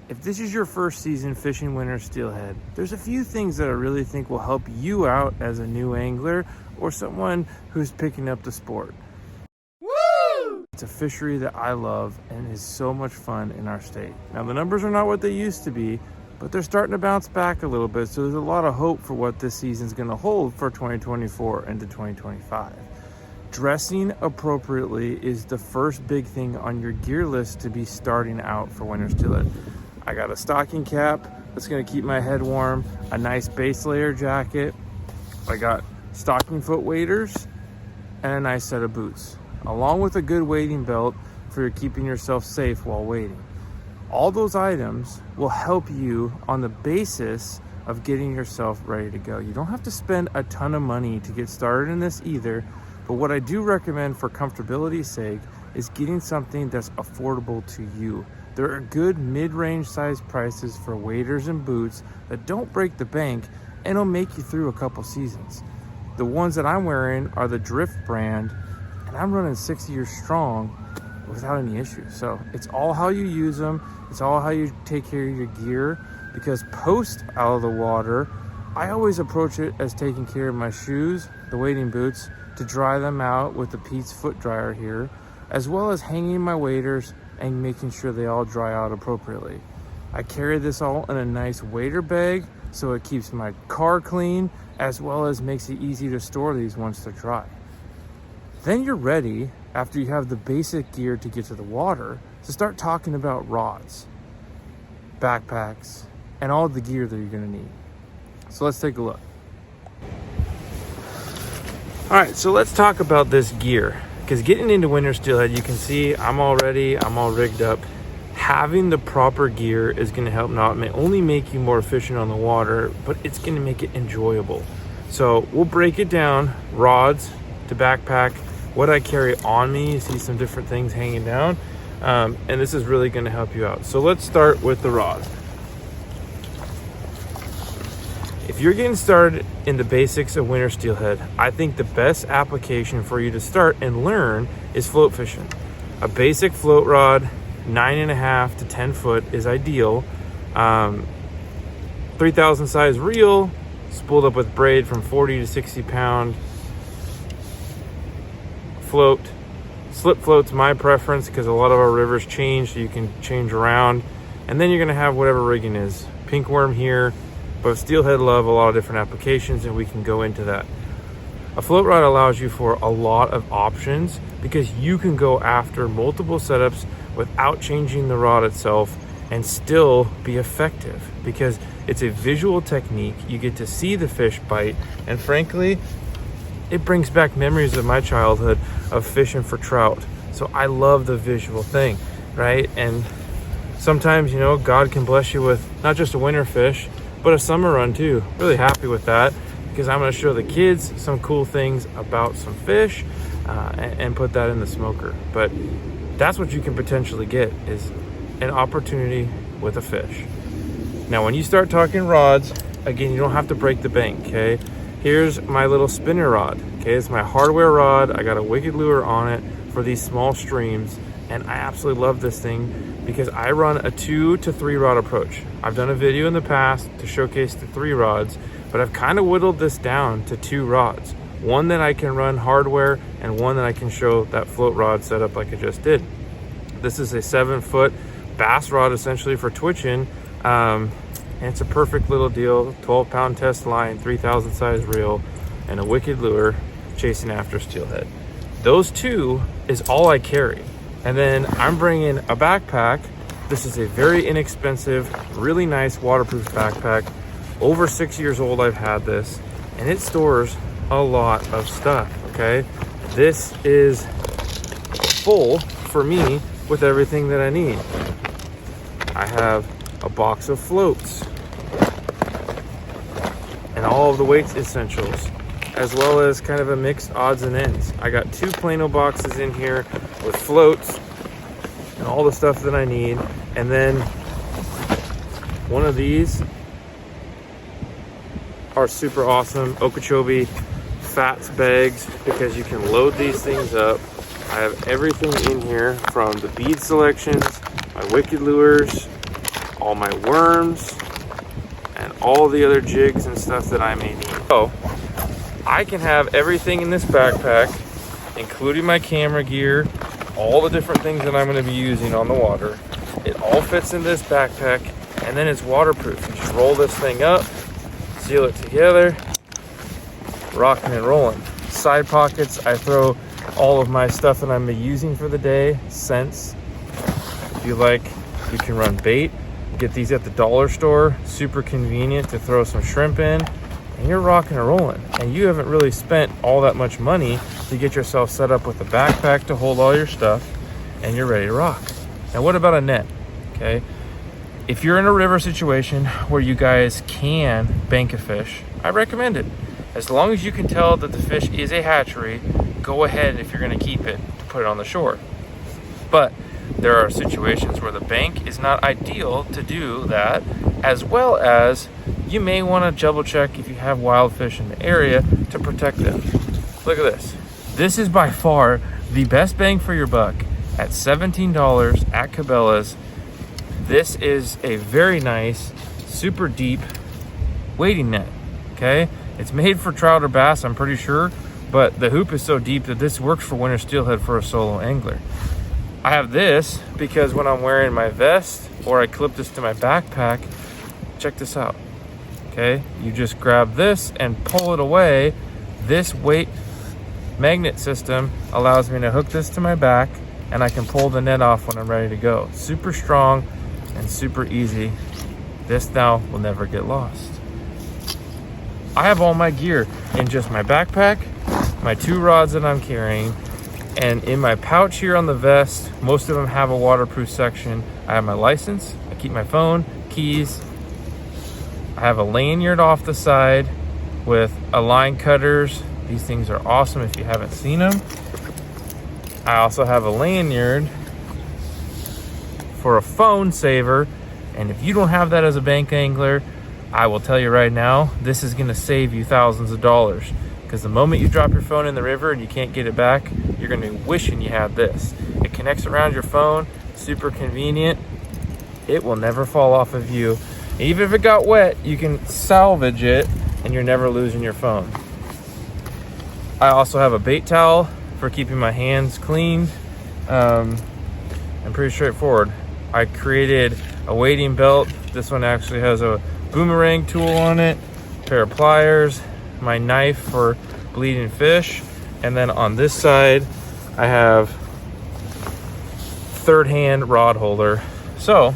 If this is your first season fishing winter steelhead, there's a few things that I really think will help you out as a new angler or someone who's picking up the sport. Woo! It's a fishery that I love and is so much fun in our state. Now the numbers are not what they used to be, but they're starting to bounce back a little bit, so there's a lot of hope for what this season's going to hold for 2024 into 2025. Dressing appropriately is the first big thing on your gear list to be starting out for winter steelhead. I got a stocking cap that's going to keep my head warm, a nice base layer jacket. I got stocking foot waders and a nice set of boots, along with a good wading belt for keeping yourself safe while wading. All those items will help you on the basis of getting yourself ready to go. You don't have to spend a ton of money to get started in this either, but what I do recommend for comfortability's sake is getting something that's affordable to you. There are good mid-range size prices for waders and boots that don't break the bank and will make you through a couple seasons. The ones that I'm wearing are the Drift brand, and I'm running 6 years strong without any issues. So it's all how you use them. It's all how you take care of your gear, because post out of the water, I always approach it as taking care of my shoes, the wading boots, to dry them out with the Pete's foot dryer here, as well as hanging my waders and making sure they all dry out appropriately. I carry this all in a nice wader bag so it keeps my car clean, as well as makes it easy to store these once they're dry. Then you're ready, after you have the basic gear to get to the water, to start talking about rods, backpacks, and all the gear that you're gonna need. So let's take a look. All right, so let's talk about this gear. Because getting into winter steelhead, you can see I'm all ready, I'm all rigged up. Having the proper gear is going to help not only make you more efficient on the water, but it's going to make it enjoyable. So we'll break it down, rods to backpack, what I carry on me. You see some different things hanging down, and this is really going to help you out. So let's start with the rod. If you're getting started in the basics of winter steelhead, I think the best application for you to start and learn is float fishing. A basic float rod, 9.5 to 10 foot is ideal. 3,000 size reel, spooled up with braid from 40 to 60 pound. Float. Slip float's my preference because a lot of our rivers change, so you can change around. And then you're gonna have whatever rigging is. Pink worm here. But steelhead love a lot of different applications, and we can go into that. A float rod allows you for a lot of options because you can go after multiple setups without changing the rod itself and still be effective, because it's a visual technique. You get to see the fish bite, and frankly, it brings back memories of my childhood of fishing for trout. So I love the visual thing, right? And sometimes, you know, God can bless you with not just a winter fish, but a summer run too. Really happy with that, because I'm going to show the kids some cool things about some fish and put that in the smoker. But that's what you can potentially get, is an opportunity with a fish. Now when you start talking rods, again, you don't have to break the bank, okay? Here's my little spinner rod, okay? It's my hardware rod. I got a wicked lure on it for these small streams, and I absolutely love this thing because I run a 2 to 3 rod approach. I've done a video in the past to showcase the 3 rods, but I've kind of whittled this down to 2 rods. One that I can run hardware and one that I can show that float rod setup like I just did. This is a 7-foot bass rod essentially for twitching, and it's a perfect little deal. 12-pound test line, 3,000 size reel, and a wicked lure chasing after steelhead. Those 2 is all I carry. And then I'm bringing a backpack. This is a very inexpensive, really nice waterproof backpack. Over 6 years old I've had this, and it stores a lot of stuff, okay? This is full for me with everything that I need. I have a box of floats and all of the weights essentials, as well as kind of a mixed odds and ends. I got 2 Plano boxes in here with floats and all the stuff that I need. And then one of these are super awesome Okachobee fats bags, because you can load these things up. I have everything in here, from the bead selections, my wicked lures, all my worms, and all the other jigs and stuff that I may need. So I can have everything in this backpack, including my camera gear, all the different things that I'm going to be using on the water. It all fits in this backpack, and then it's waterproof. You just roll this thing up, seal it together, rocking and rolling. Side pockets, I throw all of my stuff that I'm using for the day, scents. If you like, you can run bait. Get these at the dollar store, super convenient to throw some shrimp in, and you're rocking and rolling. And you haven't really spent all that much money to get yourself set up with a backpack to hold all your stuff, and you're ready to rock. Now, what about a net? Okay, if you're in a river situation where you guys can bank a fish, I recommend it. As long as you can tell that the fish is a hatchery, go ahead if you're going to keep it to put it on the shore. But there are situations where the bank is not ideal to do that, as well as you may want to double check if you have wild fish in the area to protect them. Look at this. This is by far the best bang for your buck at $17 at Cabela's. This is a very nice, super deep wading net, okay? It's made for trout or bass, I'm pretty sure, but the hoop is so deep that this works for winter steelhead for a solo angler. I have this because when I'm wearing my vest or I clip this to my backpack, check this out, okay? You just grab this and pull it away. This weight magnet system allows me to hook this to my back, and I can pull the net off when I'm ready to go. Super strong and super easy. This now will never get lost. I have all my gear in just my backpack, my 2 rods that I'm carrying, and in my pouch here on the vest, most of them have a waterproof section. I have my license, I keep my phone, keys. I have a lanyard off the side with a line cutters. These things are awesome if you haven't seen them. I also have a lanyard for a phone saver, and if you don't have that as a bank angler, I will tell you right now, this is gonna save you thousands of dollars, because the moment you drop your phone in the river and you can't get it back, you're gonna be wishing you had this. It connects around your phone, super convenient. It will never fall off of you. Even if it got wet, you can salvage it and you're never losing your phone. I also have a bait towel for keeping my hands clean. And pretty straightforward. I created a wading belt. This one actually has a boomerang tool on it, pair of pliers, my knife for bleeding fish, and then on this side I have third-hand rod holder. So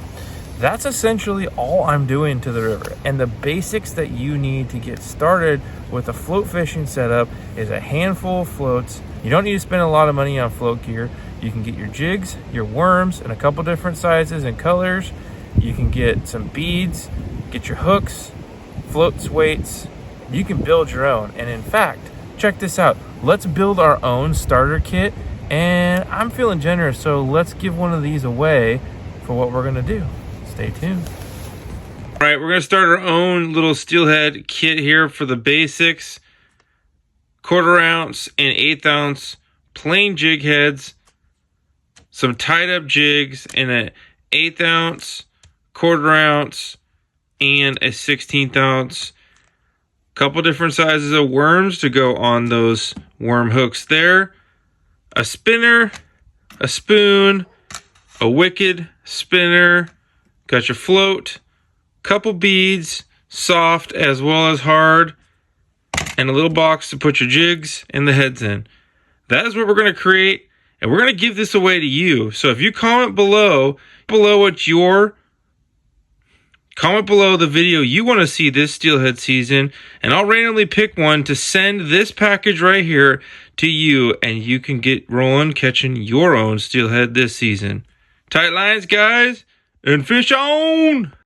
that's essentially all I'm doing to the river, and the basics that you need to get started with a float fishing setup is a handful of floats. You don't need to spend a lot of money on float gear. You can get your jigs, your worms in a couple different sizes and colors. You can get some beads, get your hooks, floats, weights. You can build your own. And in fact, check this out. Let's build our own starter kit. And I'm feeling generous, so let's give one of these away for what we're gonna do. Stay tuned. All right, we're gonna start our own little steelhead kit here for the basics. 1/4 ounce and 1/8 ounce plain jig heads, some tied up jigs, and an 1/8 ounce, 1/4 ounce, and a 1/16 ounce. Couple different sizes of worms to go on those worm hooks there. A spinner, a spoon, a wicked spinner, got your float, couple beads, soft as well as hard, and a little box to put your jigs and the heads in. That is what we're going to create, and we're going to give this away to you. So if you comment below the video you want to see this steelhead season, and I'll randomly pick one to send this package right here to you, and you can get rolling catching your own steelhead this season. Tight lines, guys, and fish on!